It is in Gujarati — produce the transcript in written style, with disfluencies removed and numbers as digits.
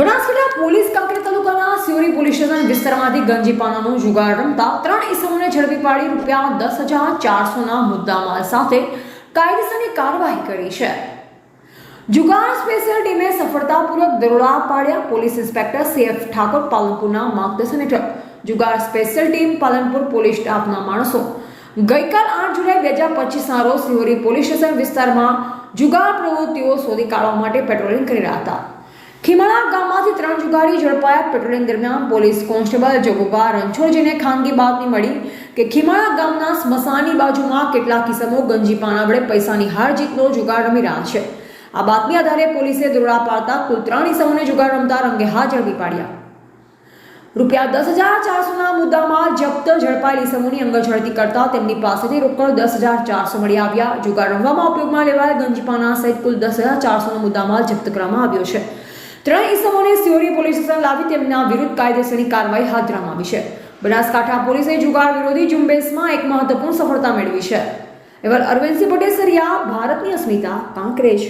બનાસકાંઠા પોલીસ કાંકરેજ તાલુકાના સિયોરી પોલીસ સ્ટેશન વિસ્તારમાંથી ગંજીપાનાનો જુગાર રમતા 3 ઈસમોને ઝડપી પાડી ₹10,400ના મુદ્દામાલ સાથે કાયદેસરની કાર્યવાહી કરી છે. જુગાર સ્પેશિયલ ટીમે સફળતાપૂર્વક દરોડા પાડ્યા. પોલીસ ઇન્સ્પેક્ટર CF ઠાકોર પાલનપુરના માર્ગદર્શન હેઠળ જુગાર સ્પેશિયલ ટીમ પાલનપુર પોલીસ સ્ટાફના માણસો ગઈકાલ 8 જુલાઈ 2025ના રોજ સિયોરી પોલીસ સ્ટેશન વિસ્તારમાં જુગાર પ્રવૃત્તિઓ શોધી કાઢવા માટે પેટ્રોલિંગ કરી રહ્યા હતા. ખીમાણા ગામમાંથી 3 જુગારી ઝડપાયા. પેટ્રોલિંગ દરમિયાન પોલીસ કોન્સ્ટેબલ જગુભા રણછોડજીને ખાનગી બાતમી મળી કે ખીમાણા ગામના સ્મશાનની બાજુમાં કેટલાક કિસ્મો ગંજીપાના વડે પૈસાની હાર જીતનો જુગાર રમી રહ્યા છે. આ બાતમી આધારે પોલીસે દરોડા પાડતા કુલ 3 ઈસમોને જુગાર રમતા રંગે હાથ ઝડપી પાડ્યા. ₹10,400ના મુદ્દામાં જપ્ત. ઝડપાયેલ ઈસમોની અંગઝડતી કરતા તેમની પાસેથી રોકડ 10,400 મળી આવ્યા. જુગાર રમવામાં ઉપયોગમાં લેવાયેલ ગંજીપાના સહિત કુલ 10,400નો મુદ્દામાલ જપ્ત કરવામાં આવ્યો છે. 3 ઈસમોને સિયોરી પોલીસ સ્ટેશન લાવી તેમના વિરુદ્ધ કાયદેસરની કાર્યવાહી હાથ ધરવામાં આવી છે. બનાસકાંઠા પોલીસે જુગાર વિરોધી ઝુંબેશમાં એક મહત્વપૂર્ણ સફળતા મેળવી છે. અરવિંદસિંહ પટેલ સરિયા, ભારતની અસ્મિતા, કાંકરેજ.